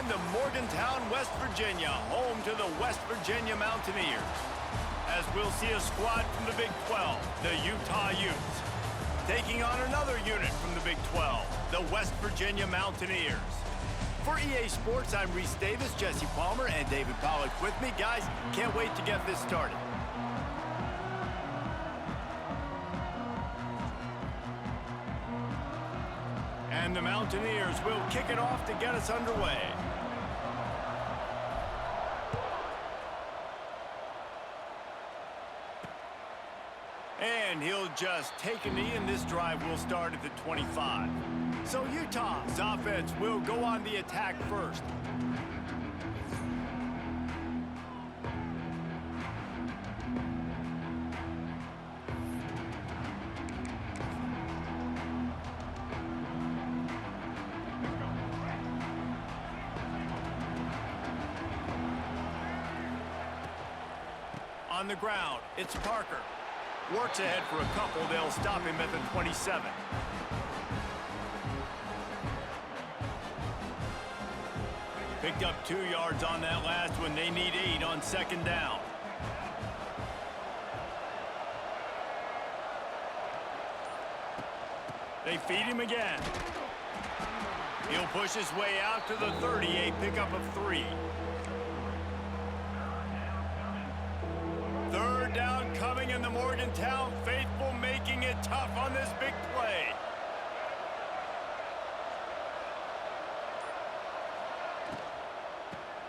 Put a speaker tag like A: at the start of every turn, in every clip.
A: time to Morgantown, West Virginia, home to the West Virginia Mountaineers. As we'll see a squad from the Big 12, the Utah Utes, taking on another unit from the Big 12, the West Virginia Mountaineers. For EA Sports, I'm Reese Davis, Jesse Palmer, and David Pollack with me. Guys, can't wait to get this started. And the Mountaineers will kick it off to get us underway. And he'll just take a knee, and this drive will start at the 25. So Utah's offense will go on the attack first. On the ground, it's Parker. Works ahead for a couple. They'll stop him at the 27. Picked up 2 yards on that last one. They need 8 on second down. They feed him again. He'll push his way out to the 30, a pickup of 3. Third down coming in the Morgantown faithful, making it tough on this big play.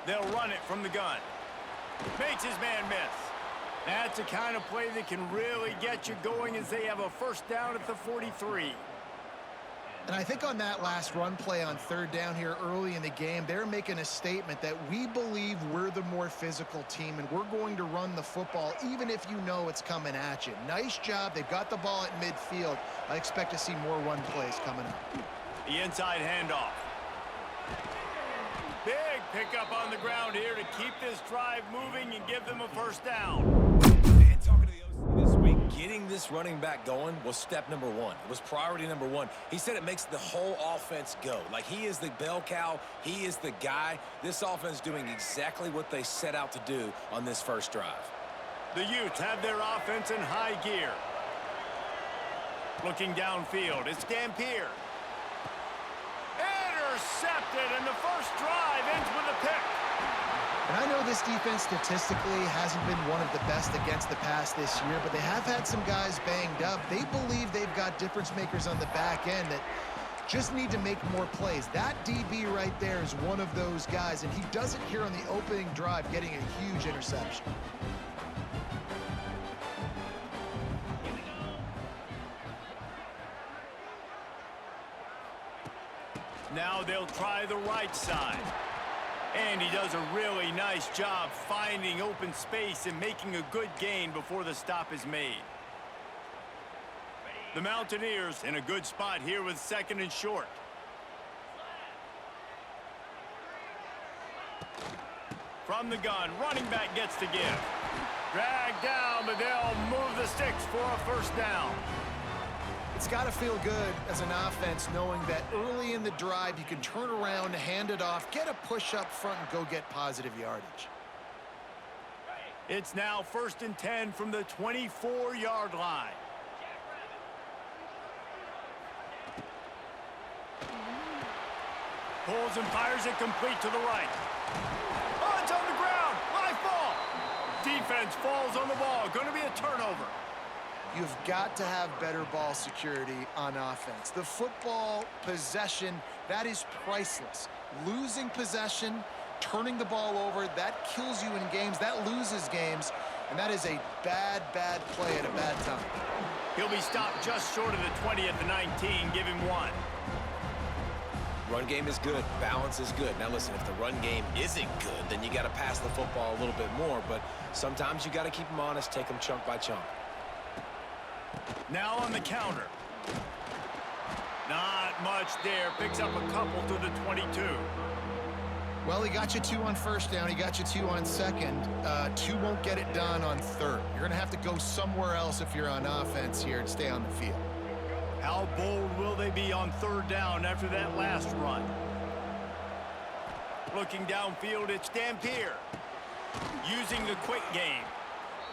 A: They'll run it from the gun. Makes his man miss. That's the kind of play that can really get you going as they have a first down at the 43.
B: And I think on that last run play on third down here early in the game, they're making a statement that we believe we're the more physical team and we're going to run the football even if you know it's coming at you. Nice job. They've got the ball at midfield. I expect to see more run plays coming up.
A: The inside handoff. Big pickup on the ground here to keep this drive moving and give them a first down.
C: And talking to the OC this week, getting this running back going was step number 1. It was priority number 1. He said it makes the whole offense go. Like, he is the bell cow. He is the guy. This offense doing exactly what they set out to do on this first drive.
A: The Utes have their offense in high gear. Looking downfield, it's Dampier. Intercepted, and the first drive ends with a pick.
B: And I know this defense statistically hasn't been one of the best against the pass this year, but they have had some guys banged up. They believe they've got difference makers on the back end that just need to make more plays. That DB right there is one of those guys, and he does it here on the opening drive, getting a huge interception.
A: Now they'll try the right side. And he does a really nice job finding open space and making a good gain before the stop is made. The Mountaineers in a good spot here with second and short. From the gun, running back gets to give. Dragged down, but they'll move the sticks for a first down.
B: It's got to feel good as an offense knowing that early in the drive you can turn around, hand it off, get a push up front, and go get positive yardage.
A: It's now 1st and 10 from the 24-yard line. Pulls and fires it complete to the right. Oh, it's on the ground. Live ball. Defense falls on the ball. Going to be a turnover.
B: You've got to have better ball security on offense. The football possession, that is priceless. Losing possession, turning the ball over, that kills you in games, that loses games, and that is a bad, bad play at a bad time.
A: He'll be stopped just short of the 20 at the 19. Give him 1.
C: Run game is good. Balance is good. Now, listen, if the run game isn't good, then you got to pass the football a little bit more, but sometimes you got to keep them honest, take them chunk by chunk.
A: Now on the counter. Not much there. Picks up a couple to the 22.
B: Well, he got you 2 on first down. He got you 2 on second. 2 won't get it done on third. You're going to have to go somewhere else if you're on offense here to stay on the field.
A: How bold will they be on third down after that last run? Looking downfield, it's Dampier. Using the quick game.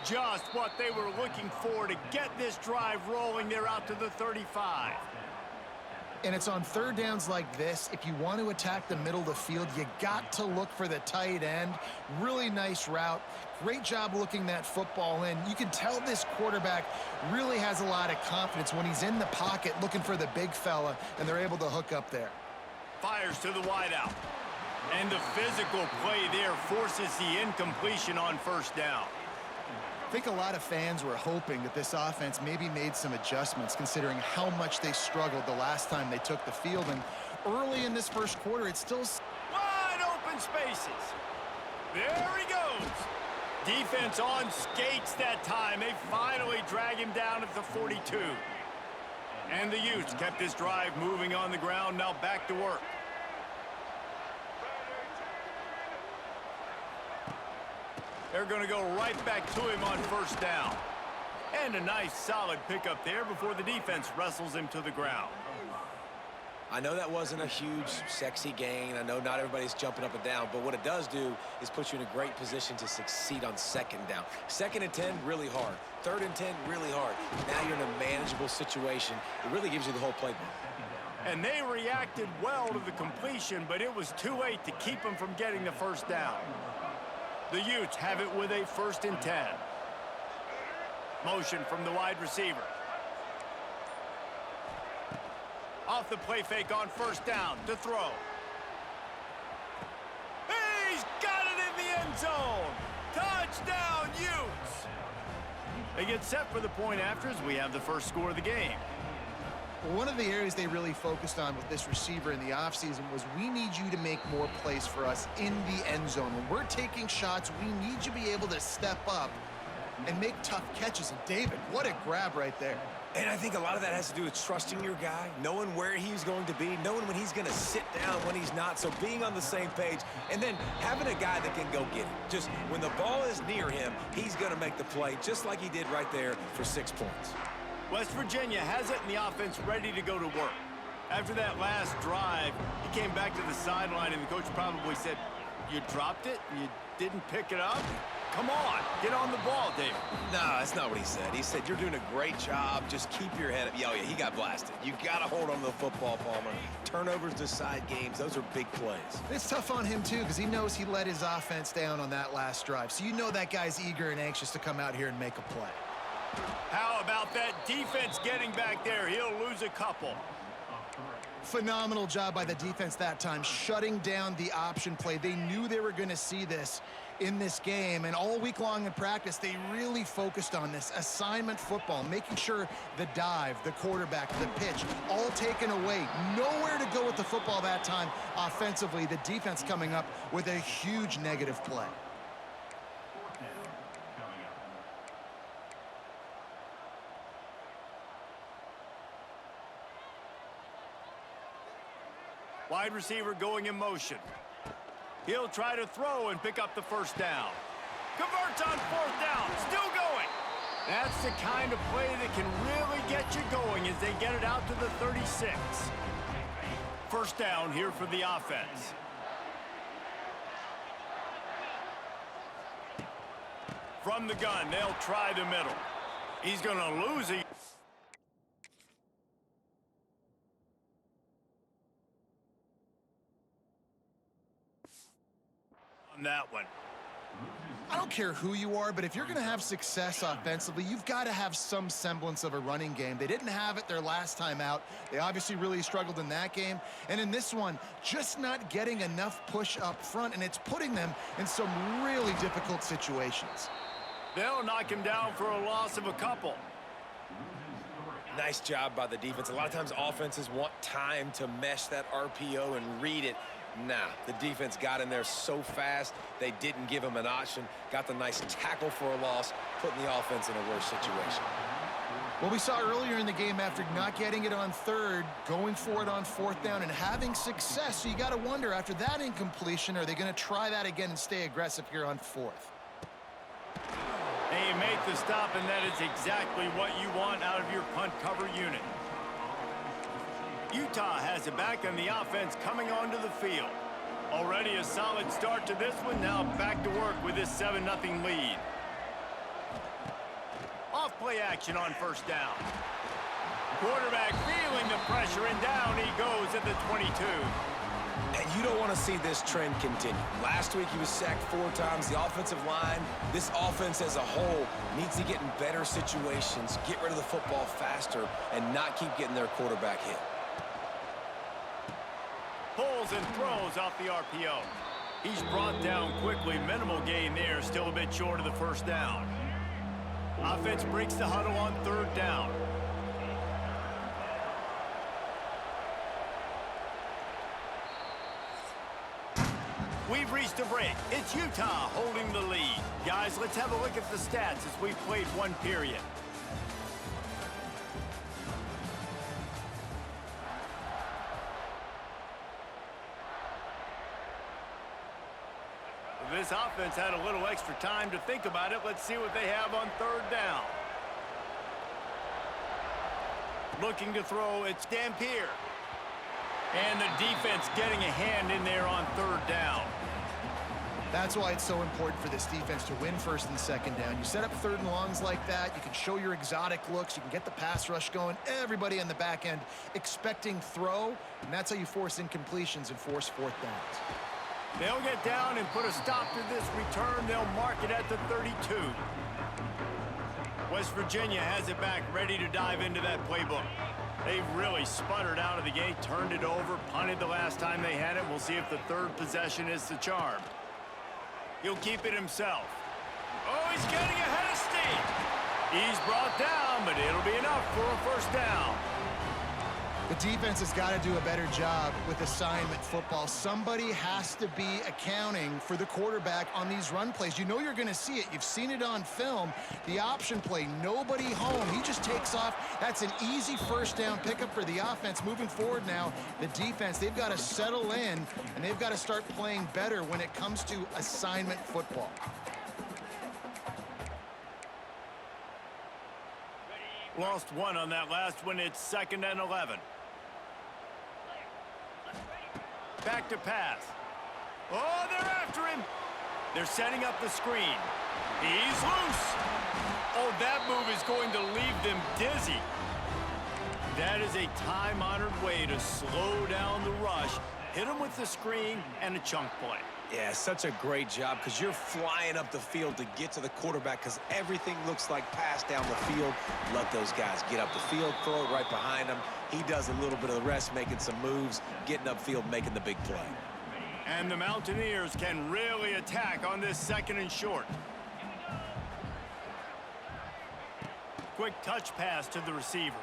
A: Just what they were looking for to get this drive rolling. They're out to the 35.
B: And it's on third downs like this. If you want to attack the middle of the field, you got to look for the tight end. Really nice route. Great job looking that football in. You can tell this quarterback really has a lot of confidence when he's in the pocket looking for the big fella, and they're able to hook up there.
A: Fires to the wideout. And the physical play there forces the incompletion on first down.
B: I think a lot of fans were hoping that this offense maybe made some adjustments considering how much they struggled the last time they took the field. And early in this first quarter, it's still
A: wide open spaces. There he goes. Defense on skates that time. They finally drag him down at the 42. And the Utes kept this drive moving on the ground. Now back to work. They're going to go right back to him on first down. And a nice solid pickup there before the defense wrestles him to the ground.
C: I know that wasn't a huge, sexy gain. I know not everybody's jumping up and down, but what it does do is put you in a great position to succeed on second down. Second and 10, really hard. Third and 10, really hard. Now you're in a manageable situation. It really gives you the whole playbook.
A: And they reacted well to the completion, but it was too late to keep them from getting the first down. The Utes have it with a 1st and 10. Motion from the wide receiver. Off the play fake on first down to throw. He's got it in the end zone. Touchdown, Utes. They get set for the point after as we have the first score of the game.
B: One of the areas they really focused on with this receiver in the offseason was we need you to make more plays for us in the end zone. When we're taking shots, we need you to be able to step up and make tough catches. And David, what a grab right there.
C: And I think a lot of that has to do with trusting your guy, knowing where he's going to be, knowing when he's going to sit down, when he's not. So being on the same page, and then having a guy that can go get it. Just when the ball is near him, he's going to make the play, just like he did right there for 6 points.
A: West Virginia has it and the offense ready to go to work. After that last drive, he came back to the sideline and the coach probably said, "You dropped it? You didn't pick it up? Come on, get on the ball, David."
C: No, that's not what he said. He said, "You're doing a great job. Just keep your head up." Oh, yeah, he got blasted. You got to hold on to the football, Palmer. Turnovers decide games. Those are big plays.
B: It's tough on him, too, because he knows he let his offense down on that last drive. So you know that guy's eager and anxious to come out here and make a play.
A: How about that defense getting back there? He'll lose a couple.
B: Phenomenal job by the defense that time, shutting down the option play. They knew they were going to see this in this game, and all week long in practice, they really focused on this assignment football, making sure the dive, the quarterback, the pitch, all taken away. Nowhere to go with the football that time offensively. The defense coming up with a huge negative play.
A: Wide receiver going in motion. He'll try to throw and pick up the first down. Converts on fourth down, still going. That's the kind of play that can really get you going as they get it out to the 36. First down here for the offense. From the gun, they'll try the middle. He's going to lose it. That one.
B: I don't care who you are, but if you're going to have success offensively, you've got to have some semblance of a running game. They didn't have it their last time out. They obviously really struggled in that game. And in this one, just not getting enough push up front, and it's putting them in some really difficult situations.
A: They'll knock him down for a loss of a couple.
C: Nice job by the defense. A lot of times offenses want time to mesh that RPO and read it. Nah, the defense got in there so fast, they didn't give him an option. Got the nice tackle for a loss, putting the offense in a worse situation.
B: Well, we saw earlier in the game after not getting it on third, going for it on fourth down and having success. So you got to wonder, after that incompletion, are they going to try that again and stay aggressive here on fourth?
A: They make the stop, and that is exactly what you want out of your punt cover unit. Utah has it back on the offense coming onto the field. Already a solid start to this one. Now back to work with this 7-0 lead. Off-play action on first down. Quarterback feeling the pressure, and down he goes at the 22.
C: And you don't want to see this trend continue. Last week he was sacked 4 times. The offensive line, this offense as a whole, needs to get in better situations, get rid of the football faster, and not keep getting their quarterback hit.
A: Pulls and throws off the RPO. He's brought down quickly. Minimal gain there, still a bit short of the first down. Offense breaks the huddle on third down. We've reached a break. It's Utah holding the lead. Guys, let's have a look at the stats as we've played one period. This offense had a little extra time to think about it. Let's see what they have on third down. Looking to throw, it's Dampier. And the defense getting a hand in there on third down.
B: That's why it's so important for this defense to win first and second down. You set up third and longs like that, you can show your exotic looks, you can get the pass rush going, everybody on the back end expecting throw, and that's how you force incompletions and force fourth downs.
A: They'll get down and put a stop to this return. They'll mark it at the 32. West Virginia has it back, ready to dive into that playbook. They've really sputtered out of the gate, turned it over, punted the last time they had it. We'll see if the third possession is the charm. He'll keep it himself. Oh, he's getting ahead of steam. He's brought down, but it'll be enough for a first down.
B: The defense has got to do a better job with assignment football. Somebody has to be accounting for the quarterback on these run plays. You know you're going to see it. You've seen it on film. The option play, nobody home. He just takes off. That's an easy first down pickup for the offense. Moving forward now, the defense, they've got to settle in, and they've got to start playing better when it comes to assignment football.
A: Lost one on that last one. It's 2nd and 11. Back to pass. Oh, they're after him. They're setting up the screen. He's loose. Oh, that move is going to leave them dizzy. That is a time-honored way to slow down the rush, hit him with the screen, and a chunk play.
C: Yeah, such a great job because you're flying up the field to get to the quarterback because everything looks like pass down the field. Let those guys get up the field, throw it right behind him. He does a little bit of the rest, making some moves, getting upfield, making the big play.
A: And the Mountaineers can really attack on this 2nd and short. Quick touch pass to the receiver.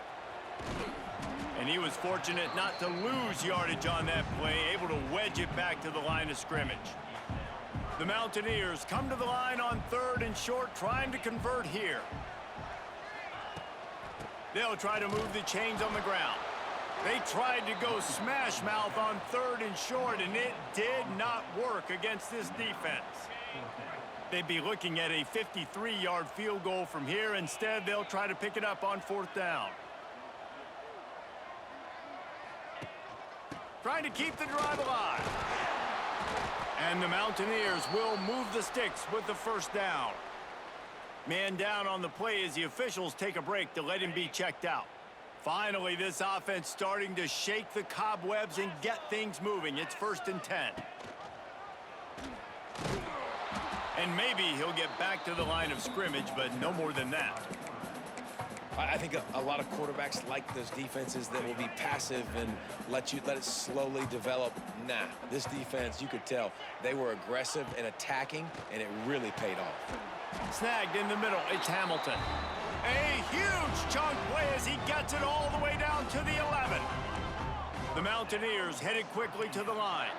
A: And he was fortunate not to lose yardage on that play, able to wedge it back to the line of scrimmage. The Mountaineers come to the line on 3rd and short, trying to convert here. They'll try to move the chains on the ground. They tried to go smash mouth on 3rd and short, and it did not work against this defense. They'd be looking at a 53-yard field goal from here. Instead, they'll try to pick it up on 4th down. Trying to keep the drive alive. And the Mountaineers will move the sticks with the first down. Man down on the play as the officials take a break to let him be checked out. Finally, this offense starting to shake the cobwebs and get things moving. It's 1st and 10. And maybe he'll get back to the line of scrimmage, but no more than that.
C: I think a lot of quarterbacks like those defenses that will be passive and let it slowly develop. Nah, this defense, you could tell, they were aggressive and attacking, and it really paid off.
A: Snagged in the middle, it's Hamilton. A huge chunk play as he gets it all the way down to the 11. The Mountaineers headed quickly to the line.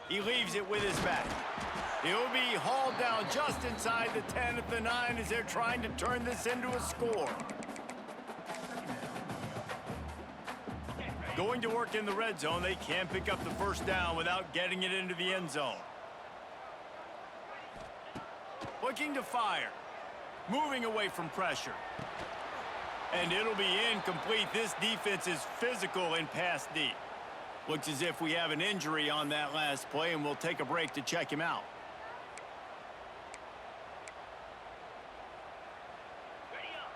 A: He leaves it with his back. He'll be hauled down just inside the 10 at the 9 as they're trying to turn this into a score. Going to work in the red zone, they can't pick up the first down without getting it into the end zone. Looking to fire. Moving away from pressure. And it'll be incomplete. This defense is physical and pass deep. Looks as if we have an injury on that last play, and we'll take a break to check him out.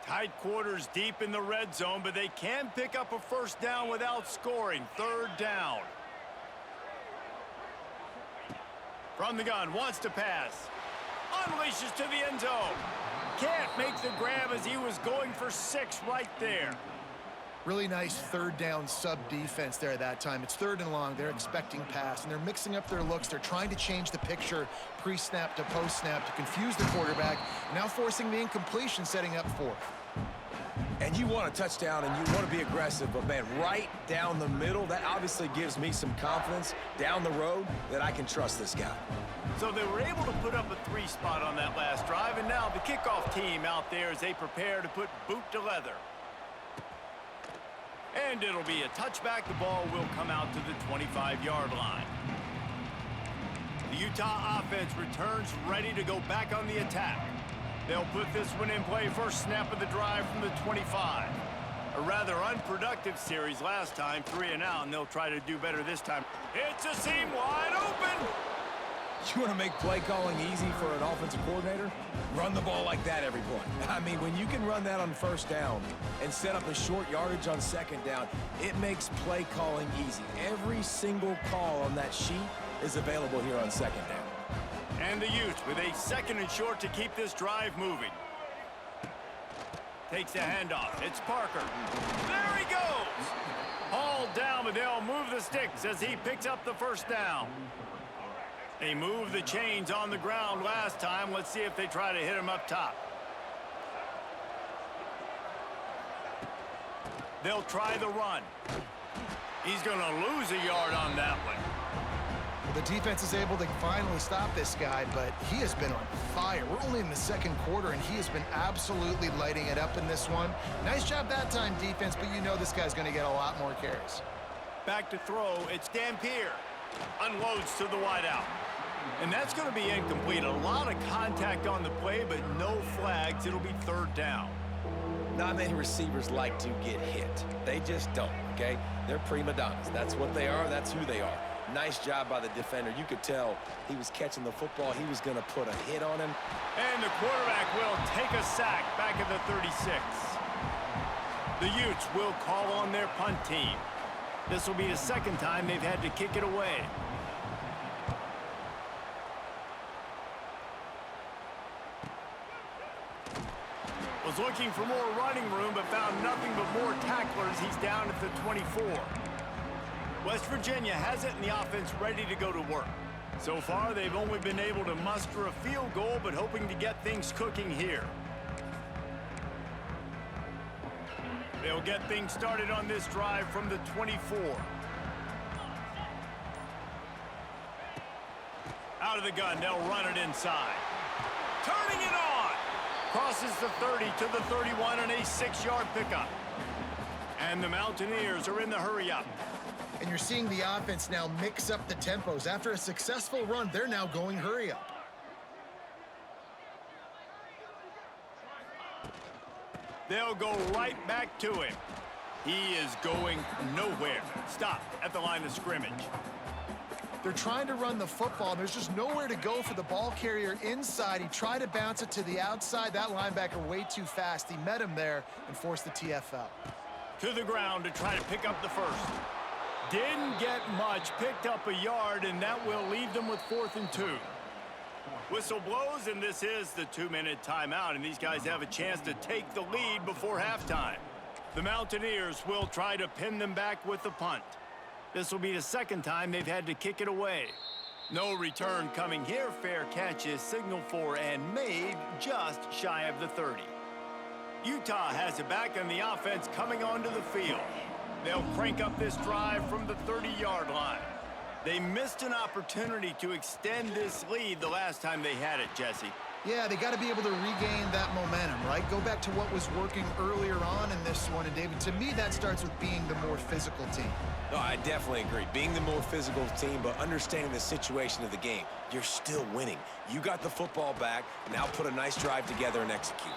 A: Tight quarters deep in the red zone, but they can pick up a first down without scoring. Third down. From the gun, wants to pass. Unleashes to the end zone. Can't make the grab as he was going for 6 right there.
B: Really nice third down sub defense there at that time. It's 3rd and long. They're expecting pass, and they're mixing up their looks. They're trying to change the picture pre-snap to post-snap to confuse the quarterback, now forcing the incompletion, setting up 4th.
C: And you want a touchdown, and you want to be aggressive, but, man, right down the middle, that obviously gives me some confidence down the road that I can trust this guy.
A: So they were able to put up a 3 spot on that last drive, and now the kickoff team out there as they prepare to put boot to leather. And it'll be a touchback. The ball will come out to the 25-yard line. The Utah offense returns ready to go back on the attack. They'll put this one in play. First snap of the drive from the 25. A rather unproductive series last time, 3 and out, and they'll try to do better this time. It's a seam wide open.
C: You want to make play calling easy for an offensive coordinator? Run the ball like that every play. I mean, when you can run that on first down and set up a short yardage on second down, it makes play calling easy. Every single call on that sheet is available here on second down.
A: And the Utes with a 2nd and short to keep this drive moving. Takes the handoff. It's Parker. There he goes. Hauled down, but they'll move the sticks as he picks up the first down. They moved the chains on the ground last time. Let's see if they try to hit him up top. They'll try the run. He's going to lose a yard on that one.
B: The defense is able to finally stop this guy, but he has been on fire. We're only in the 2nd quarter, and he has been absolutely lighting it up in this one. Nice job that time, defense, but you know this guy's going to get a lot more carries.
A: Back to throw. It's Dampier. Unloads to the wideout. And that's going to be incomplete. A lot of contact on the play, but no flags. It'll be 3rd down.
C: Not many receivers like to get hit. They just don't, okay? They're prima donnas. That's what they are. That's who they are. Nice job by the defender. You could tell he was catching the football. He was going to put a hit on him.
A: And the quarterback will take a sack back at the 36. The Utes will call on their punt team. This will be the 2nd time they've had to kick it away. Was looking for more running room, but found nothing but more tacklers. He's down at the 24. West Virginia has it in the offense ready to go to work. So far, they've only been able to muster a field goal, but hoping to get things cooking here. They'll get things started on this drive from the 24. Out of the gun, they'll run it inside. Turning it on! Crosses the 30 to the 31 and a 6-yard pickup. And the Mountaineers are in the hurry-up.
B: And you're seeing the offense now mix up the tempos. After a successful run, they're now going hurry-up.
A: They'll go right back to him. He is going nowhere. Stop at the line of scrimmage.
B: They're trying to run the football. There's just nowhere to go for the ball carrier inside. He tried to bounce it to the outside. That linebacker way too fast. He met him there and forced the TFL.
A: To the ground to try to pick up the first. Didn't get much. Picked up a yard, and that will leave them with 4th and 2. Whistle blows, and this is the 2-minute timeout, and these guys have a chance to take the lead before halftime. The Mountaineers will try to pin them back with the punt. This will be the 2nd time they've had to kick it away. No return coming here. Fair catch is signaled for and made just shy of the 30. Utah has it back, and the offense coming onto the field. They'll crank up this drive from the 30-yard line. They missed an opportunity to extend this lead the last time they had it, Jesse.
B: Yeah, they got to be able to regain that momentum, right? Go back to what was working earlier on in this one. And, David, to me, that starts with being the more physical team.
C: No, I definitely agree. Being the more physical team, but understanding the situation of the game. You're still winning. You got the football back. Now put a nice drive together and execute.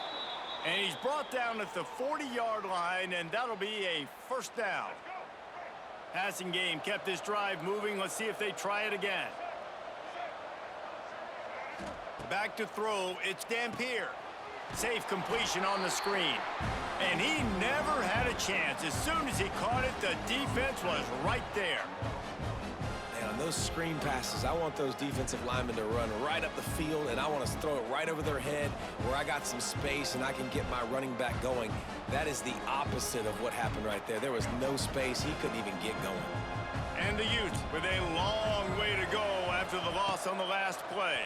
A: And he's brought down at the 40-yard line, and that'll be a first down. Passing game kept this drive moving. Let's see if they try it again. Back to throw, it's Dampier. Safe completion on the screen. And he never had a chance. As soon as he caught it, the defense was right there.
C: And on those screen passes, I want those defensive linemen to run right up the field, and I want to throw it right over their head where I got some space and I can get my running back going. That is the opposite of what happened right there. There was no space. He couldn't even get going.
A: And the Utes with a long way to go after the loss on the last play.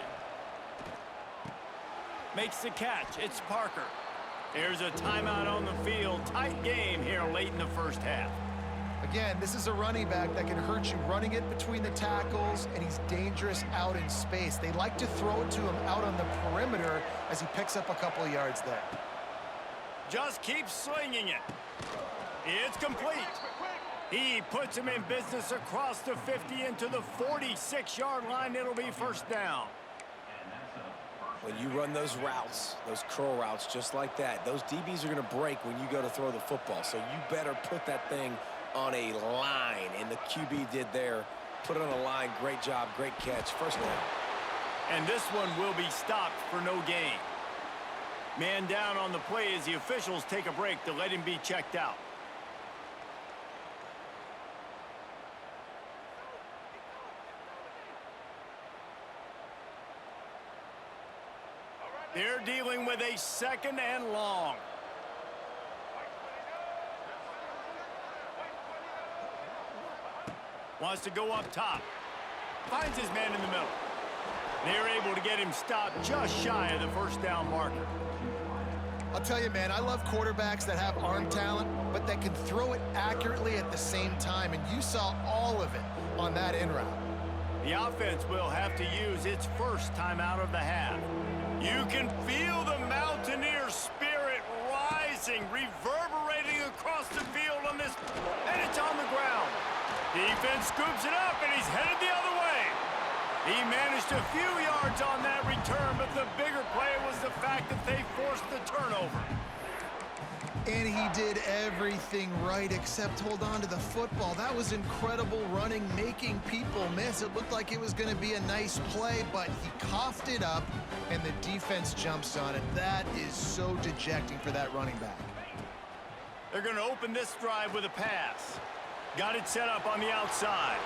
A: Makes the catch. It's Parker. There's a timeout on the field. Tight game here late in the first half.
B: Again, this is a running back that can hurt you running it between the tackles, and he's dangerous out in space. They like to throw it to him out on the perimeter as he picks up a couple of yards there.
A: Just keeps slinging it. It's complete. He puts him in business across the 50 into the 46-yard line. It'll be first down.
C: When you run those routes, those curl routes just like that, those DBs are going to break when you go to throw the football. So you better put that thing on a line, and the QB did there. Put it on a line. Great job, great catch. First down.
A: And this one will be stopped for no gain. Man down on the play as the officials take a break to let him be checked out. They're dealing with a second and long. Wants to go up top. Finds his man in the middle. They're able to get him stopped just shy of the first down marker.
B: I'll tell you, man, I love quarterbacks that have arm talent, but that can throw it accurately at the same time, and you saw all of it on that in route.
A: The offense will have to use its first timeout of the half. You can feel the Mountaineer spirit rising, reverberating across the field on this, and it's on the ground. Defense scoops it up, and he's headed the other way. He managed a few yards on that return, but the bigger play was the fact that they forced the turnover.
B: And he did everything right except hold on to the football. That was incredible running, making people miss. It looked like it was going to be a nice play, but he coughed it up, and the defense jumps on it. That is so dejecting for that running back.
A: They're going to open this drive with a pass. Got it set up on the outside.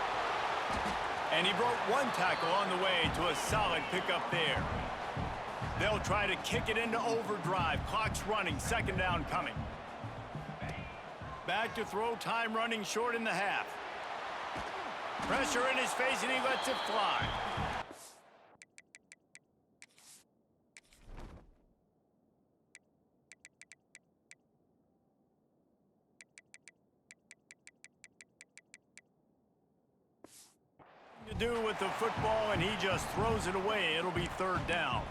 A: And he broke one tackle on the way to a solid pickup there. They'll try to kick it into overdrive. Clock's running, second down coming. Back to throw, time running short in the half. Pressure in his face, and he lets it fly. To do with the football, and he just throws it away. It'll be third down.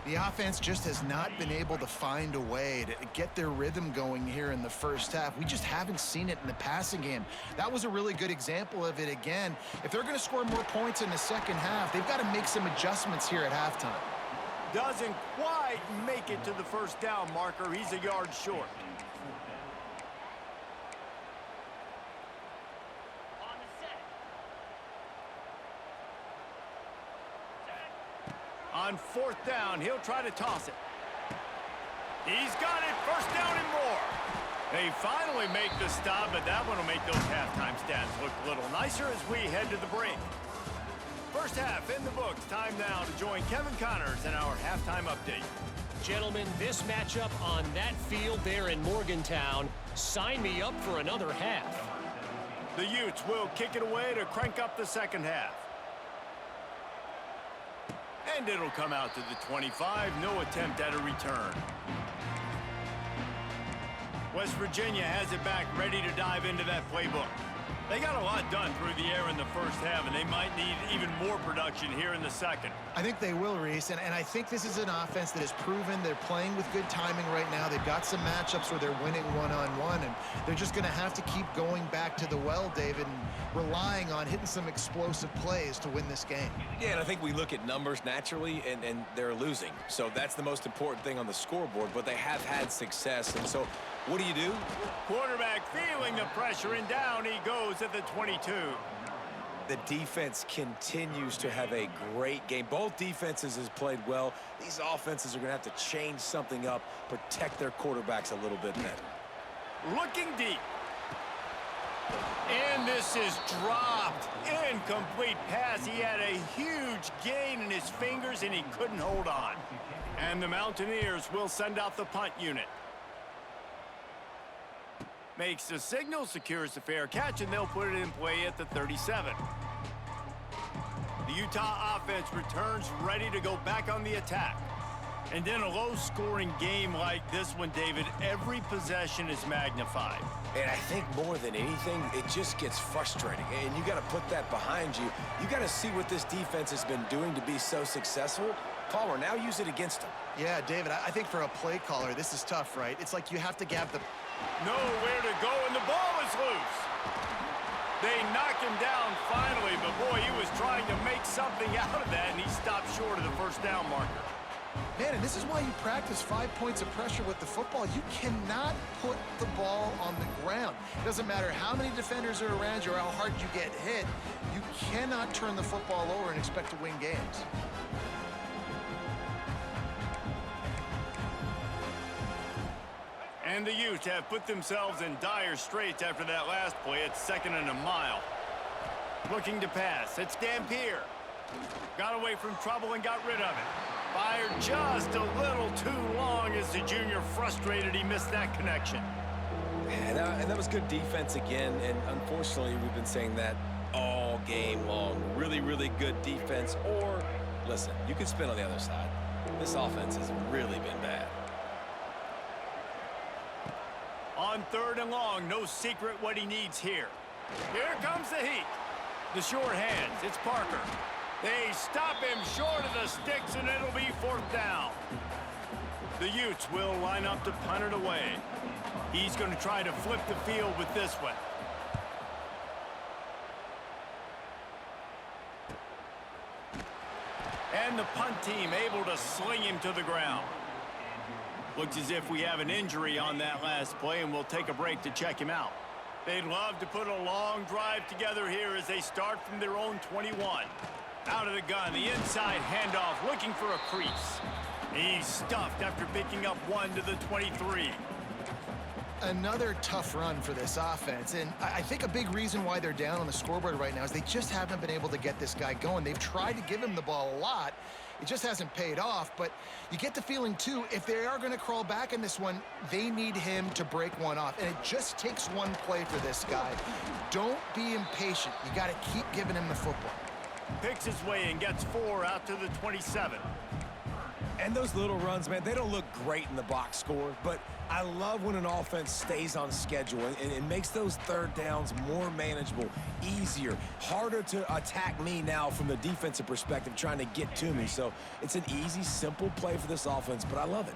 B: The offense just has not been able to find a way to get their rhythm going here in the first half. We just haven't seen it in the passing game. That was a really good example of it again. If they're going to score more points in the second half, they've got to make some adjustments here at halftime.
A: Doesn't quite make it to the first down marker. He's a yard short. On fourth down, he'll try to toss it. He's got it, first down and more. They finally make the stop, but that one will make those halftime stats look a little nicer as we head to the break. First half in the books. Time now to join Kevin Connors in our halftime update.
D: Gentlemen, this matchup on that field there in Morgantown, sign me up for another half.
A: The Utes will kick it away to crank up the second half. And it'll come out to the 25. No attempt at a return. West Virginia has it back, ready to dive into that playbook. They got a lot done through the air in the first half, and they might need even more production here in the second.
B: I think they will, Reese, and I think this is an offense that has proven they're playing with good timing right now. They've got some matchups where they're winning one-on-one, and they're just going to have to keep going back to the well, David, and relying on hitting some explosive plays to win this game.
C: Yeah, and I think we look at numbers naturally, and they're losing. So that's the most important thing on the scoreboard, but they have had success. And so what do you do?
A: Quarterback feeling the pressure, and down he goes at the 22.
C: The defense continues to have a great game. Both defenses has played well. These offenses are going to have to change something up, protect their quarterbacks a little bit better.
A: Looking deep. And this is dropped. Incomplete pass. He had a huge gain in his fingers, and he couldn't hold on. And the Mountaineers will send out the punt unit. Makes the signal, secures the fair catch, and they'll put it in play at the 37. The Utah offense returns ready to go back on the attack. And in a low-scoring game like this one, David, every possession is magnified.
C: And I think more than anything, it just gets frustrating. And you got to put that behind you. You got to see what this defense has been doing to be so successful. Palmer, now use it against them.
B: Yeah, David, I think for a play caller, this is tough, right? It's like you have to gap the...
A: Nowhere to go, and the ball is loose. They knock him down finally, but boy, he was trying to make something out of that, and he stopped short of the first down marker.
B: Man, and this is why you practice 5 points of pressure with the football. You cannot put the ball on the ground. It doesn't matter how many defenders are around you or how hard you get hit. You cannot turn the football over and expect to win games.
A: And the Utes have put themselves in dire straits after that last play. It's 2nd and a mile. Looking to pass. It's Dampier. Got away from trouble and got rid of it. Fired just a little too long as the junior frustrated. He missed that connection.
C: And that was good defense again. And unfortunately, we've been saying that all game long. Really, really good defense. Or, listen, you can spin on the other side. This offense has really been bad.
A: On 3rd and long, no secret what he needs here. Here comes the heat. The short hands, it's Parker. They stop him short of the sticks, and it'll be 4th down. The Utes will line up to punt it away. He's going to try to flip the field with this one. And the punt team able to sling him to the ground. Looks as if we have an injury on that last play, and we'll take a break to check him out. They'd love to put a long drive together here as they start from their own 21. Out of the gun, the inside handoff, looking for a crease. He's stuffed after picking up 1 to the 23.
B: Another tough run for this offense, and I think a big reason why they're down on the scoreboard right now is they just haven't been able to get this guy going. They've tried to give him the ball a lot. It just hasn't paid off, but you get the feeling, too, if they are going to crawl back in this one, they need him to break one off, and it just takes one play for this guy. Don't be impatient. You got to keep giving him the football.
A: Picks his way and gets 4 out to the 27.
C: And those little runs, man, they don't look great in the box score, but I love when an offense stays on schedule and it makes those 3rd downs more manageable, easier, harder to attack me now from the defensive perspective trying to get to me. So it's an easy, simple play for this offense, but I love it.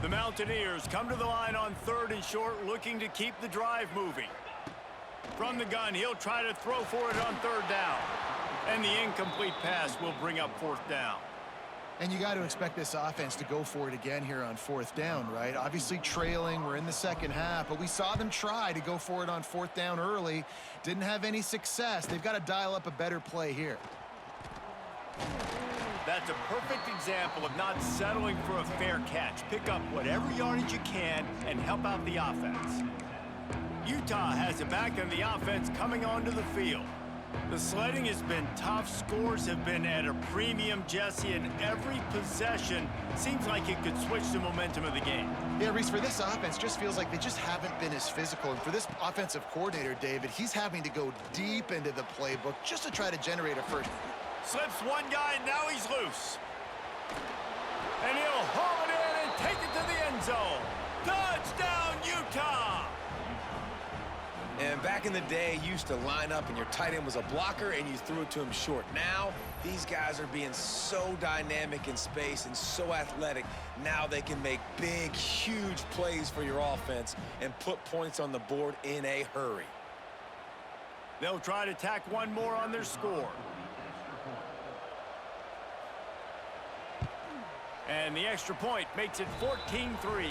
A: The Mountaineers come to the line on 3rd and short, looking to keep the drive moving. From the gun, he'll try to throw for it on 3rd down. And the incomplete pass will bring up 4th down.
B: And you got to expect this offense to go for it again here on 4th down, right? Obviously trailing, we're in the second half, but we saw them try to go for it on 4th down early. Didn't have any success. They've got to dial up a better play here.
A: That's a perfect example of not settling for a fair catch. Pick up whatever yardage you can and help out the offense. Utah has it back on the offense coming onto the field. The sledding has been tough. Scores have been at a premium, Jesse, and every possession seems like it could switch the momentum of the game.
B: Yeah, Reese, for this offense, just feels like they just haven't been as physical. And for this offensive coordinator, David, he's having to go deep into the playbook just to try to generate a first.
A: Slips one guy, and now he's loose. And he'll haul it in and take it to the end zone. Touchdown, Utah!
C: And back in the day, you used to line up and your tight end was a blocker and you threw it to him short. Now, these guys are being so dynamic in space and so athletic. Now they can make big, huge plays for your offense and put points on the board in a hurry.
A: They'll try to tack one more on their score. And the extra point makes it 14-3.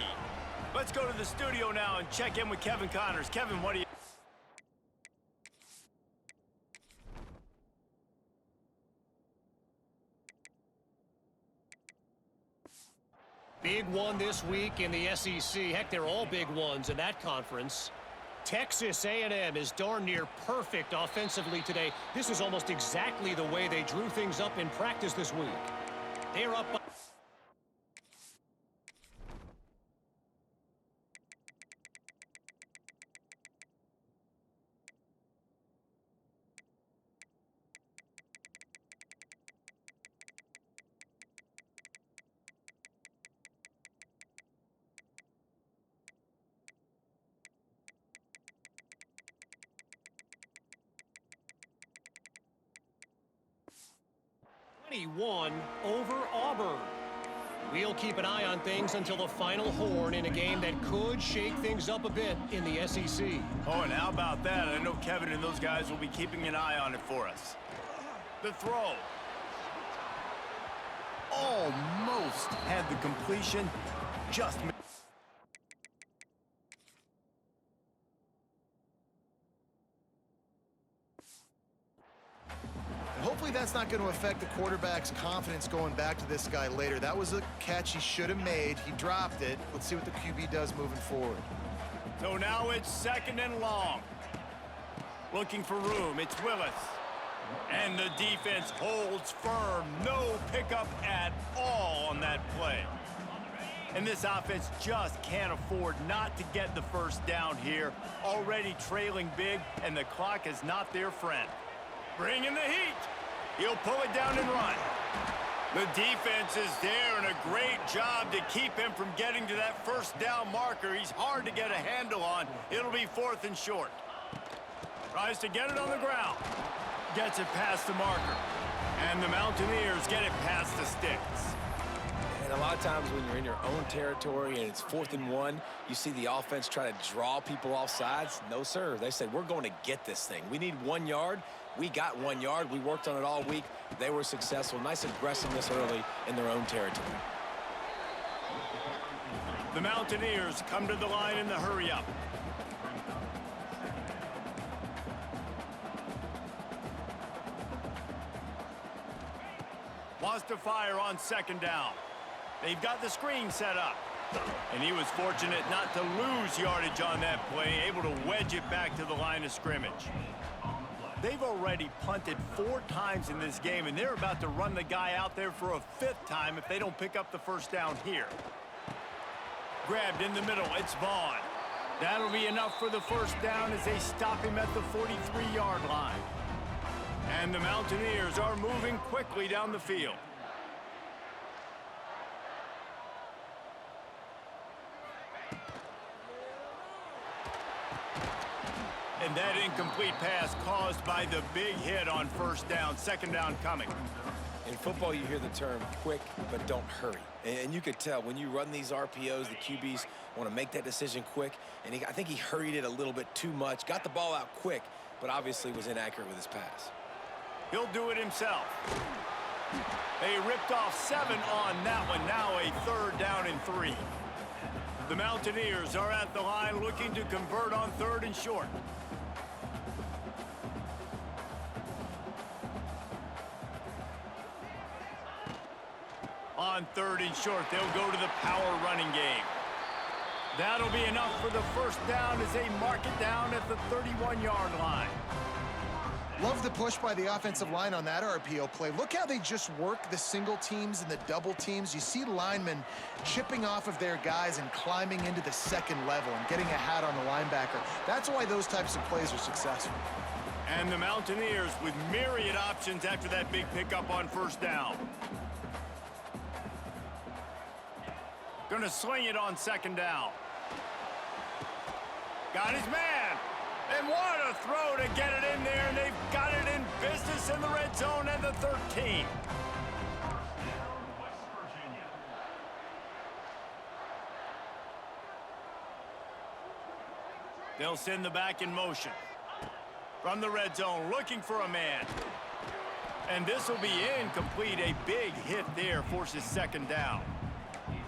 A: Let's go to the studio now and check in with Kevin Connors. Kevin, what do you...
D: Big one this week in the SEC. Heck, they're all big ones in that conference. Texas A&M is darn near perfect offensively today. This is almost exactly the way they drew things up in practice this week. They're up by... over Auburn. We'll keep an eye on things until the final horn in a game that could shake things up a bit in the SEC.
A: Oh, and how about that? I know Kevin and those guys will be keeping an eye on it for us. The throw. Almost had the completion. Just missed.
B: Hopefully that's not going to affect the quarterback's confidence going back to this guy later. That was a catch he should have made. He dropped it. Let's see what the QB does moving forward.
A: So now it's 2nd and long. Looking for room. It's Willis. And the defense holds firm. No pickup at all on that play. And this offense just can't afford not to get the first down here. Already trailing big, and the clock is not their friend. Bring in the heat. He'll pull it down and run. The defense is there, and a great job to keep him from getting to that first down marker. He's hard to get a handle on. It'll be 4th and short. Tries to get it on the ground. Gets it past the marker. And the Mountaineers get it past the sticks.
C: And a lot of times when you're in your own territory and it's 4th and 1, you see the offense try to draw people off sides. No, sir. They said, we're going to get this thing. We need 1 yard. We got 1 yard. We worked on it all week. They were successful. Nice aggressiveness early in their own territory.
A: The Mountaineers come to the line in the hurry-up. Wants to fire on 2nd down. They've got the screen set up. And he was fortunate not to lose yardage on that play, able to wedge it back to the line of scrimmage. They've already punted 4 times in this game, and they're about to run the guy out there for a 5th time if they don't pick up the first down here. Grabbed in the middle, it's Vaughn. That'll be enough for the first down as they stop him at the 43-yard line. And the Mountaineers are moving quickly down the field. And that incomplete pass caused by the big hit on first down. 2nd down coming.
C: In football, you hear the term quick, but don't hurry. And you could tell when you run these RPOs, the QBs want to make that decision quick. And I think he hurried it a little bit too much. Got the ball out quick, but obviously was inaccurate with his pass.
A: He'll do it himself. They ripped off 7 on that one. Now a 3rd down and 3. The Mountaineers are at the line looking to convert on 3rd and short. On 3rd and short, they'll go to the power running game. That'll be enough for the first down as they mark it down at the 31-yard line.
B: Love the push by the offensive line on that RPO play. Look how they just work the single teams and the double teams. You see linemen chipping off of their guys and climbing into the 2nd level and getting a hat on the linebacker. That's why those types of plays are successful.
A: And the Mountaineers with myriad options after that big pickup on first down. Gonna sling it on 2nd down. Got his man. And what a throw to get it in there, and they've got it in business in the red zone at the 13. They'll send the back in motion. From the red zone, looking for a man. And this will be incomplete. A big hit there forces second down.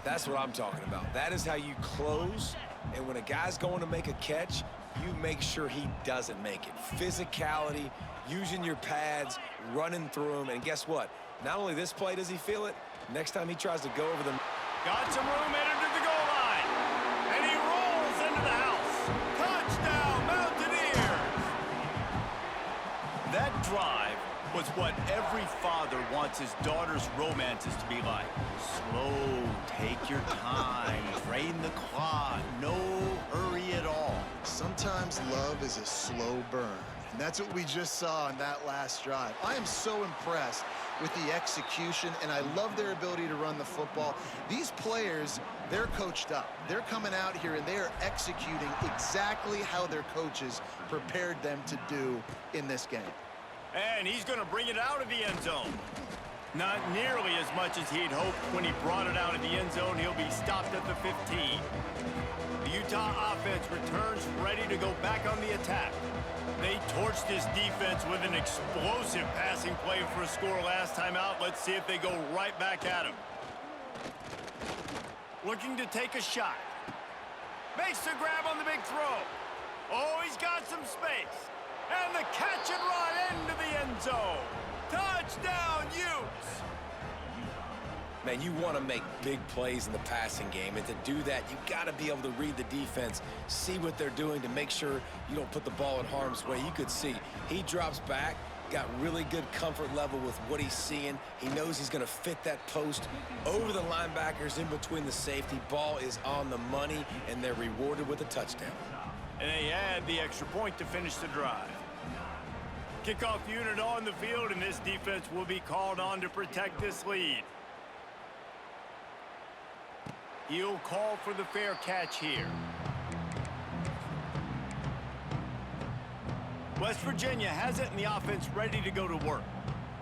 C: That's what I'm talking about. That is how you close. And when a guy's going to make a catch, you make sure he doesn't make it. Physicality, using your pads, running through them. And guess what? Not only this play does he feel it, next time he tries to go over them.
A: Got some room headed to the goal line. And he rolls into the house. Touchdown, Mountaineers! That drive was what every father wants his daughter's romances to be like. Slow, take your time, drain the clock, no hurry at all.
B: Sometimes love is a slow burn, and that's what we just saw on that last drive. I am so impressed with the execution, and I love their ability to run the football. These players, they're coached up. They're coming out here, and they are executing exactly how their coaches prepared them to do in this game.
A: And he's going to bring it out of the end zone. Not nearly as much as he'd hoped when he brought it out of the end zone. He'll be stopped at the 15. The Utah offense returns ready to go back on the attack. They torched this defense with an explosive passing play for a score last time out. Let's see if they go right back at him. Looking to take a shot. Makes the grab on the big throw. Oh, he's got some space. And the catch and run into the end zone. Touchdown, Utes!
C: Man, you want to make big plays in the passing game, and to do that, you got to be able to read the defense, see what they're doing to make sure you don't put the ball in harm's way. You could see he drops back, got really good comfort level with what he's seeing. He knows he's going to fit that post over the linebackers in between the safety. Ball is on the money, and they're rewarded with a touchdown.
A: And they add the extra point to finish the drive. Kickoff unit on the field, and this defense will be called on to protect this lead. He'll call for the fair catch here. West Virginia has it, and the offense ready to go to work.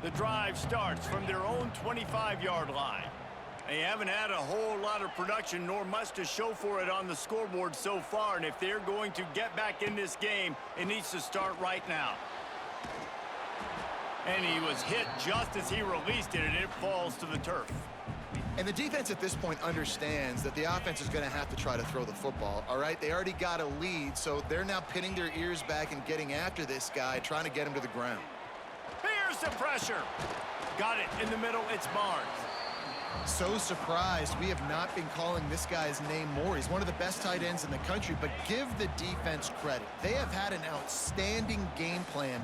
A: The drive starts from their own 25-yard line. They haven't had a whole lot of production, nor much to show for it on the scoreboard so far, and if they're going to get back in this game, it needs to start right now. And he was hit just as he released it, and it falls to the turf.
B: And the defense at this point understands that the offense is going to have to try to throw the football, all right? They already got a lead, so they're now pinning their ears back and getting after this guy, trying to get him to the ground.
A: Here's the pressure. Got it in the middle. It's Barnes.
B: So surprised we have not been calling this guy's name more. He's one of the best tight ends in the country, but give the defense credit. They have had an outstanding game plan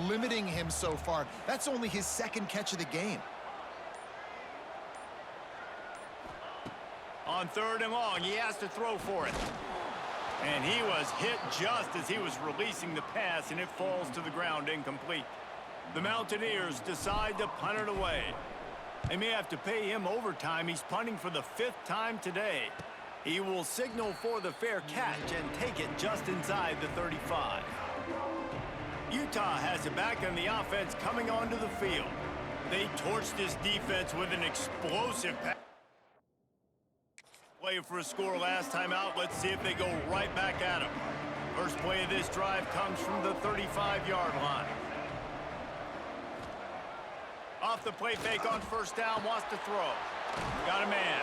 B: limiting him so far. That's only his second catch of the game.
A: On 3rd and long, he has to throw for it. And he was hit just as he was releasing the pass, and it falls to the ground incomplete. The Mountaineers decide to punt it away. They may have to pay him overtime. He's punting for the 5th time today. He will signal for the fair catch and take it just inside the 35. Utah has it back on the offense coming onto the field. They torched this defense with an explosive pass. Play for a score last time out. Let's see if they go right back at him. First play of this drive comes from the 35-yard line. Off the play fake on 1st down, wants to throw. Got a man.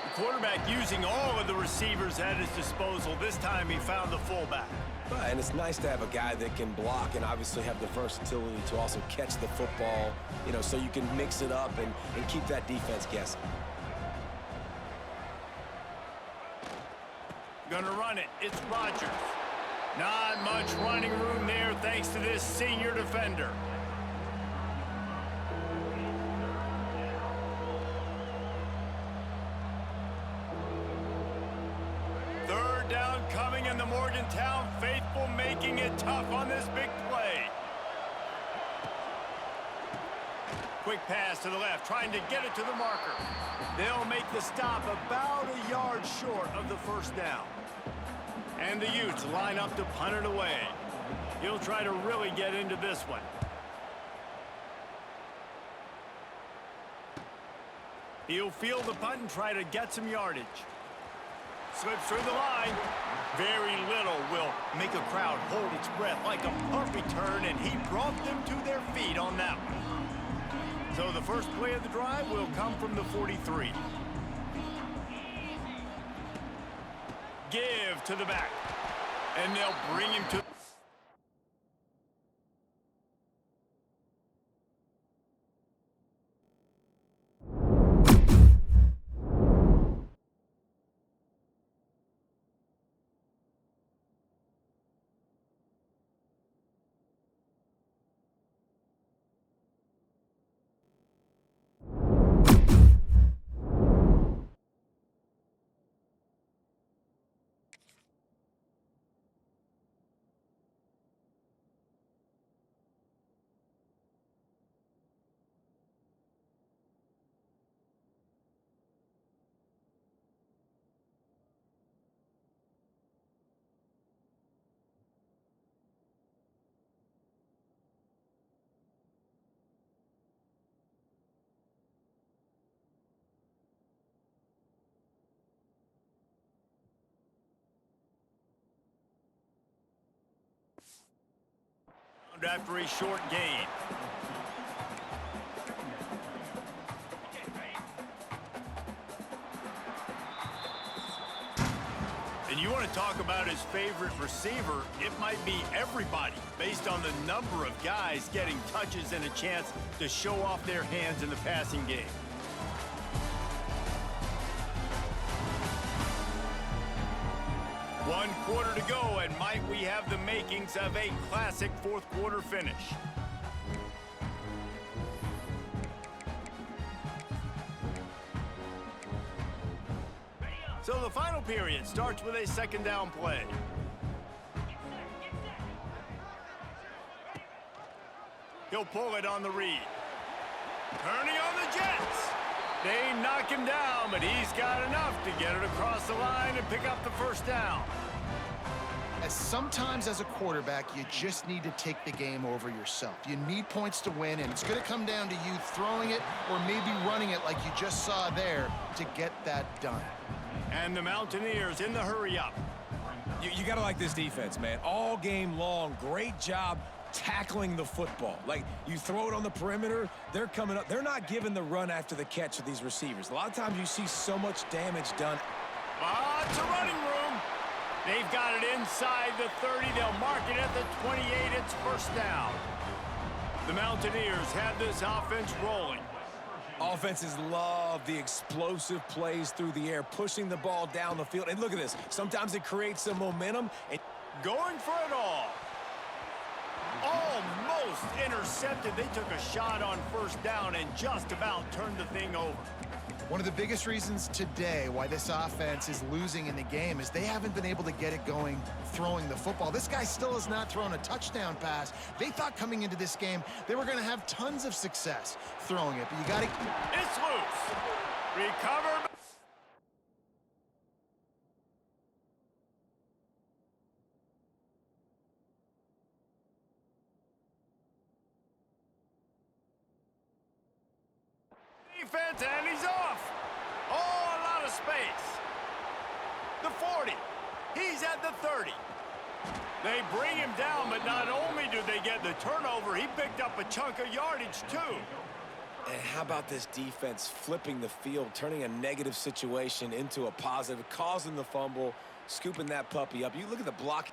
A: The quarterback using all of the receivers at his disposal. This time he found the fullback.
C: Right, and it's nice to have a guy that can block and obviously have the versatility to also catch the football, you know, so you can mix it up and keep that defense guessing.
A: Gonna run it. It's Rodgers. Not much running room there thanks to this senior defender. Third down coming, and the Morgantown faithful making it tough on this big play. Quick pass to the left, trying to get it to the marker. They'll make the stop about a yard short of the 1st down. And the Utes line up to punt it away. He'll try to really get into this one. He'll field the punt and try to get some yardage. Slips through the line. Very little will make a crowd hold its breath like a punt return, and he brought them to their feet on that one. So the first play of the drive will come from the 43. Give to the back. And they'll bring him to... After a short gain. And you want to talk about his favorite receiver, it might be everybody, based on the number of guys getting touches and a chance to show off their hands in the passing game. One quarter to go, and might we have the makings of a classic fourth quarter finish. So the final period starts with a second down play. He'll pull it on the read. Turning on the Jets. They knock him down, but he's got enough to get it across the line and pick up the first down.
B: Sometimes as a quarterback, you just need to take the game over yourself. You need points to win, and it's going to come down to you throwing it or maybe running it like you just saw there to get that done.
A: And the Mountaineers in the hurry up.
C: You got to like this defense, man. All game long, great job tackling the football. Like, you throw it on the perimeter, they're coming up. They're not giving the run after the catch of these receivers. A lot of times you see so much damage done.
A: It's a running room. They've got it inside the 30. They'll mark it at the 28. It's first down. The Mountaineers have this offense rolling.
C: Offenses love the explosive plays through the air, pushing the ball down the field. And look at this. Sometimes it creates some momentum. And
A: going for it all. Almost intercepted. They took a shot on first down and just about turned the thing over.
B: One of the biggest reasons today why this offense is losing in the game is they haven't been able to get it going throwing the football. This guy still has not thrown a touchdown pass. They thought coming into this game they were going to have tons of success throwing it, but you got to...
A: It's loose. Recover. Defense, and he's off. Oh, a lot of space. The 40. He's at the 30. They bring him down, but not only do they get the turnover, he picked up a chunk of yardage, too.
C: And how about this defense flipping the field, turning a negative situation into a positive, causing the fumble, scooping that puppy up. You look at the block.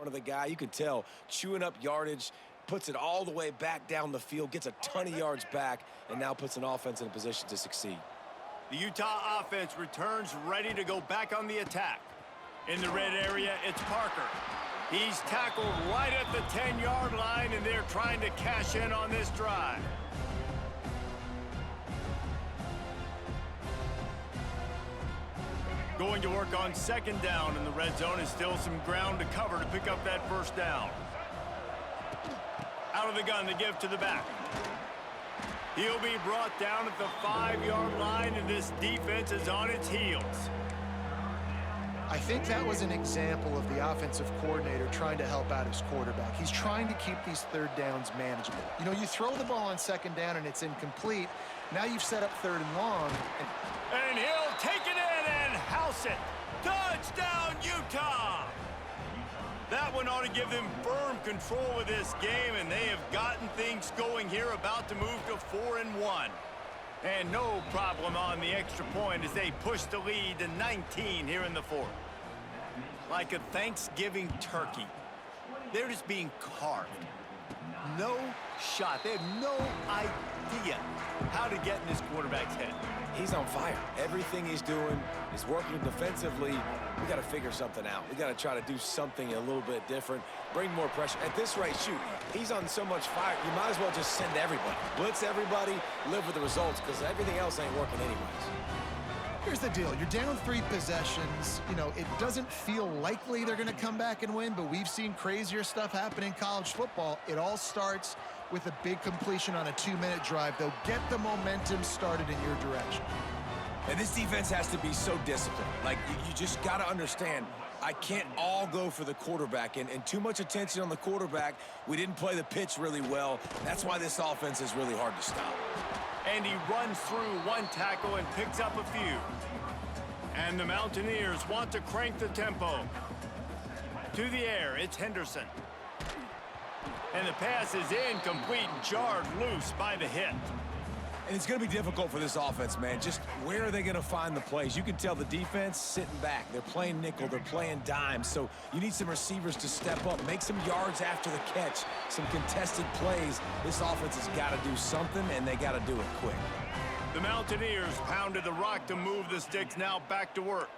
C: front of the guy. You can tell, chewing up yardage, puts it all the way back down the field, gets a ton of yards back, and now puts an offense in a position to succeed.
A: The Utah offense returns ready to go back on the attack. In the red area, it's Parker. He's tackled right at the 10-yard line, and they're trying to cash in on this drive. Going to work on second down in the red zone, is still some ground to cover to pick up that first down. Out of the gun, the give to the back. He'll be brought down at the 5-yard line, and this defense is on its heels.
B: I think that was an example of the offensive coordinator trying to help out his quarterback. He's trying to keep these third downs manageable. You know, you throw the ball on second down and it's incomplete. Now you've set up third and long.
A: And he'll take it in and house it. Touchdown, Utah! That one ought to give them firm control of this game, and they have gotten things going here, about to move to 4-1. And no problem on the extra point as they push the lead to 19 here in the fourth. Like a Thanksgiving turkey, they're just being carved. No shot. They have no idea how to get in this quarterback's head.
C: He's on fire. Everything he's doing is working defensively. We got to figure something out. We got to try to do something a little bit different, bring more pressure. At this rate, shoot, he's on so much fire, you might as well just send everybody. Blitz everybody, live with the results, because everything else ain't working anyways.
B: Here's the deal. You're down 3 possessions. You know, it doesn't feel likely they're going to come back and win, but we've seen crazier stuff happen in college football. It all starts with a big completion on a 2-minute drive. They'll get the momentum started in your direction.
C: And this defense has to be so disciplined. Like, you just got to understand, I can't all go for the quarterback, and too much attention on the quarterback. We didn't play the pitch really well. That's why this offense is really hard to stop.
A: And he runs through one tackle and picks up a few. And the Mountaineers want to crank the tempo. To the air, it's Henderson. And the pass is incomplete, jarred loose by the hit.
C: And it's going to be difficult for this offense, man. Just where are they going to find the plays? You can tell the defense sitting back. They're playing nickel. They're playing dime. So you need some receivers to step up, make some yards after the catch, some contested plays. This offense has got to do something, and they got to do it quick.
A: The Mountaineers pounded the rock to move the sticks, now back to work.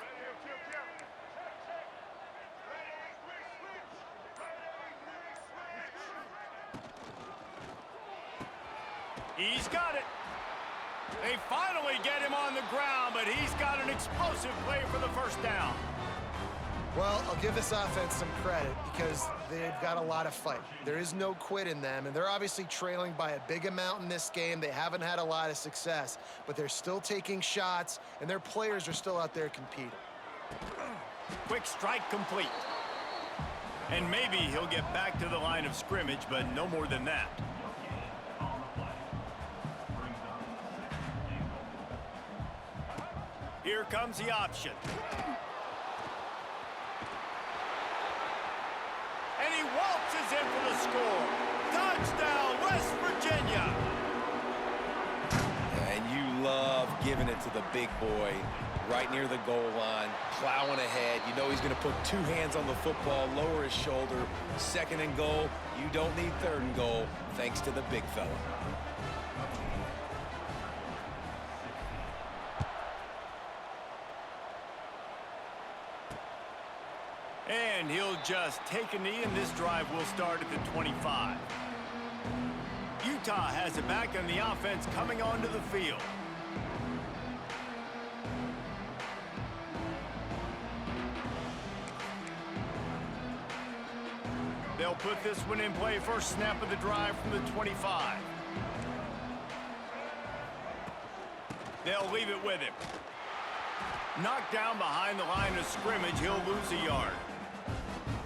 A: He's got it. They finally get him on the ground, but he's got an explosive play for the first down.
B: Well, I'll give this offense some credit because they've got a lot of fight. There is no quit in them, and they're obviously trailing by a big amount in this game. They haven't had a lot of success, but they're still taking shots, and their players are still out there competing.
A: Quick strike complete. And maybe he'll get back to the line of scrimmage, but no more than that. Here comes the option. And he waltzes in for the score. Touchdown, West Virginia.
C: And you love giving it to the big boy right near the goal line, plowing ahead. You know he's going to put 2 hands on the football, lower his shoulder. 2nd and goal. You don't need 3rd and goal, thanks to the big fella.
A: And he'll just take a knee, and this drive will start at the 25. Utah has it back, and the offense coming onto the field. They'll put this one in play, first snap of the drive from the 25. They'll leave it with him. Knocked down behind the line of scrimmage, he'll lose a yard.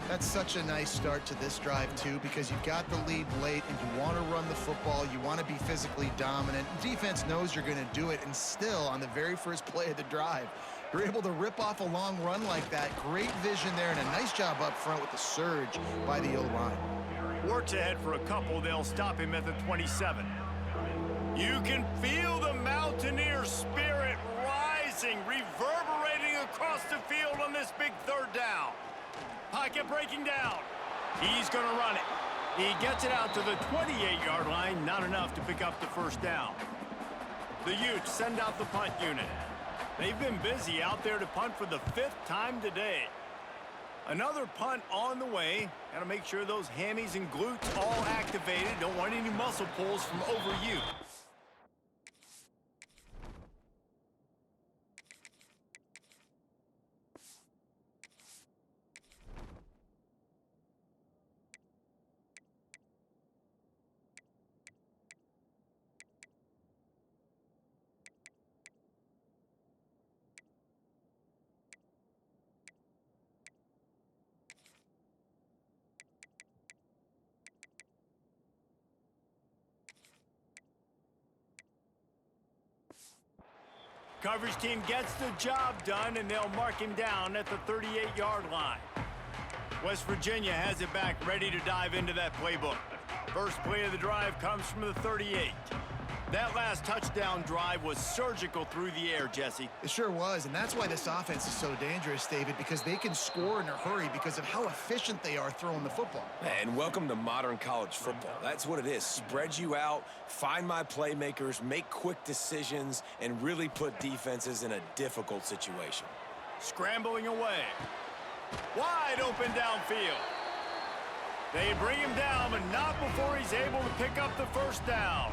B: That's such a nice start to this drive, too, because you've got the lead late and you want to run the football. You want to be physically dominant. Defense knows you're going to do it, and still, on the very first play of the drive, you're able to rip off a long run like that. Great vision there, and a nice job up front with the surge by the O-line.
A: Works ahead for a couple. They'll stop him at the 27. You can feel the Mountaineer spirit rising, reverberating across the field on this big 3rd down. Pocket breaking down. He's going to run it. He gets it out to the 28-yard line, not enough to pick up the first down. The Utes send out the punt unit. They've been busy out there to punt for the 5th time today. Another punt on the way. Got to make sure those hammies and glutes all activated. Don't want any muscle pulls from overuse. Coverage team gets the job done, and they'll mark him down at the 38-yard line. West Virginia has it back, ready to dive into that playbook. First play of the drive comes from the 38. That last touchdown drive was surgical through the air, Jesse.
B: It sure was, and that's why this offense is so dangerous, David, because they can score in a hurry because of how efficient they are throwing the football.
C: And welcome to modern college football. That's what it is. Spread you out, find my playmakers, make quick decisions, and really put defenses in a difficult situation.
A: Scrambling away. Wide open downfield. They bring him down, but not before he's able to pick up the first down.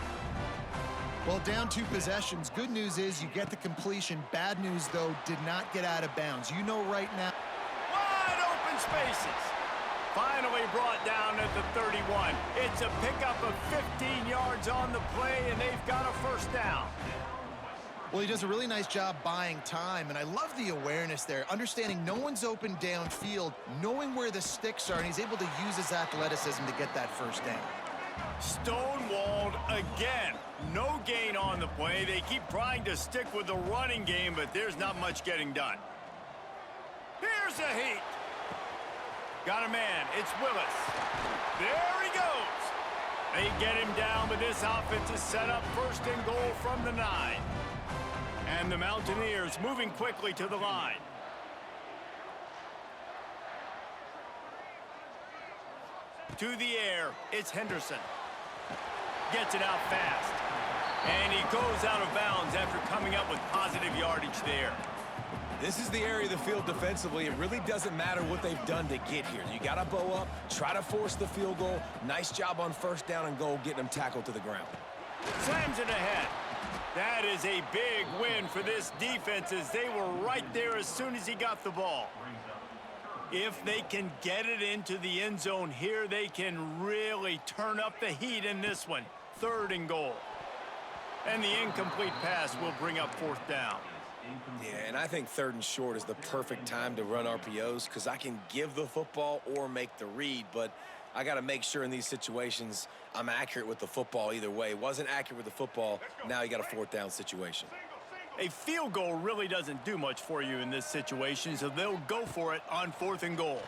B: Well, down 2 possessions. Good news is you get the completion. Bad news, though, did not get out of bounds. You know right now.
A: Wide open spaces. Finally brought down at the 31. It's a pickup of 15 yards on the play, and they've got a first down.
B: Well, he does a really nice job buying time, and I love the awareness there, understanding no one's open downfield, knowing where the sticks are, and he's able to use his athleticism to get that first down.
A: Stonewalled again. No gain on the play. They keep trying to stick with the running game, but there's not much getting done. Here's a heat. Got a man. It's Willis. There he goes. They get him down, but this offense is set up first and goal from the 9. And the Mountaineers moving quickly to the line. To the air, it's Henderson. Gets it out fast. And he goes out of bounds after coming up with positive yardage there.
C: This is the area of the field defensively. It really doesn't matter what they've done to get here. You got to bow up, try to force the field goal. Nice job on first down and goal, getting them tackled to the ground.
A: Slams it ahead. That is a big win for this defense, as they were right there as soon as he got the ball. If they can get it into the end zone here, they can really turn up the heat in this one. 3rd and goal. And the incomplete pass will bring up 4th down.
C: Yeah, and I think 3rd and short is the perfect time to run RPOs because I can give the football or make the read, but I got to make sure in these situations I'm accurate with the football either way. Wasn't accurate with the football, now you got a 4th down situation.
A: A field goal really doesn't do much for you in this situation, so they'll go for it on 4th and goal.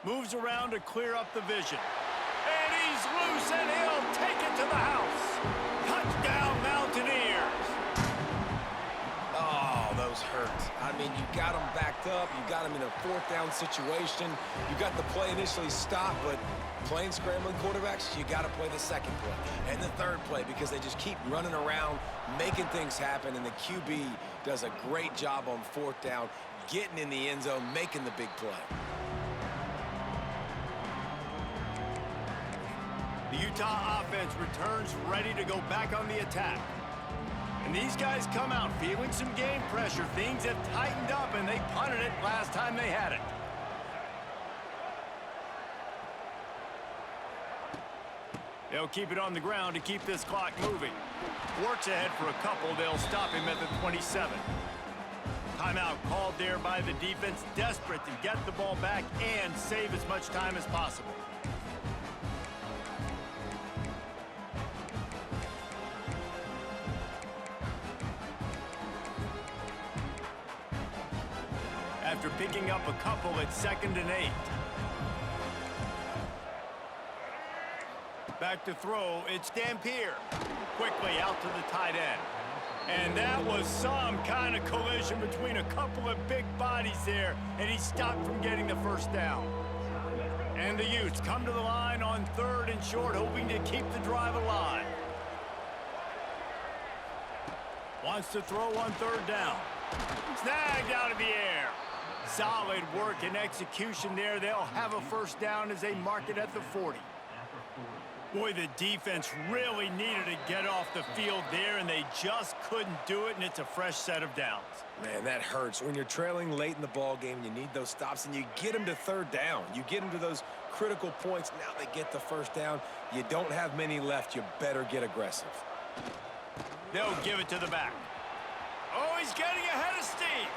A: Moves around to clear up the vision. And he's loose, and he'll take it to the house. Touchdown, Mountaineers.
C: Oh, those hurt. I mean, you got them backed up. You got them in a 4th down situation. You got the play initially stopped, but playing scrambling quarterbacks, you got to play the 2nd play and the 3rd play because they just keep running around, making things happen, and the QB does a great job on 4th down, getting in the end zone, making the big play.
A: The Utah offense returns ready to go back on the attack. And these guys come out feeling some game pressure. Things have tightened up, and they punted it last time they had it. They'll keep it on the ground to keep this clock moving. Works ahead for a couple. They'll stop him at the 27. Timeout called there by the defense, desperate to get the ball back and save as much time as possible. After picking up a couple at 2nd and 8. Back to throw, it's Dampier. Quickly out to the tight end. And that was some kind of collision between a couple of big bodies there, and he stopped from getting the first down. And the Utes come to the line on 3rd and short, hoping to keep the drive alive. Wants to throw on 3rd down. Snagged out of the air. Solid work and execution there. They'll have a 1st down as they mark it at the 40. Boy, the defense really needed to get off the field there, and they just couldn't do it, and it's a fresh set of downs.
C: Man, that hurts. When you're trailing late in the ball game, you need those stops, and you get them to 3rd down. You get them to those critical points. Now they get the 1st down. You don't have many left. You better get aggressive.
A: They'll give it to the back. Oh, he's getting ahead of steam.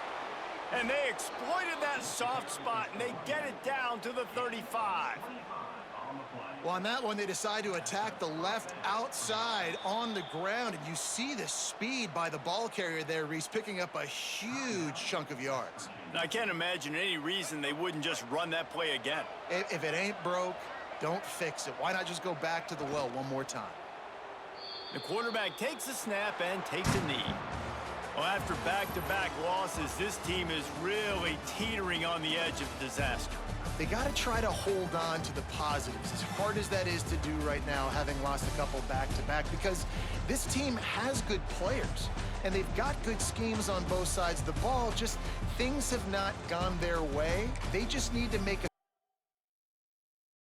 A: And they exploited that soft spot, and they get it down to the 35.
B: Well, on that one, they decide to attack the left outside on the ground, and you see the speed by the ball carrier there, Reese, picking up a huge chunk of yards.
A: I can't imagine any reason they wouldn't just run that play again.
B: If it ain't broke, don't fix it. Why not just go back to the well one more time?
A: The quarterback takes a snap and takes a knee. Well, after back-to-back losses, this team is really teetering on the edge of disaster.
B: They got to try to hold on to the positives, as hard as that is to do right now, having lost a couple back-to-back, because this team has good players, and they've got good schemes on both sides of the ball. Just things have not gone their way. They just need to make a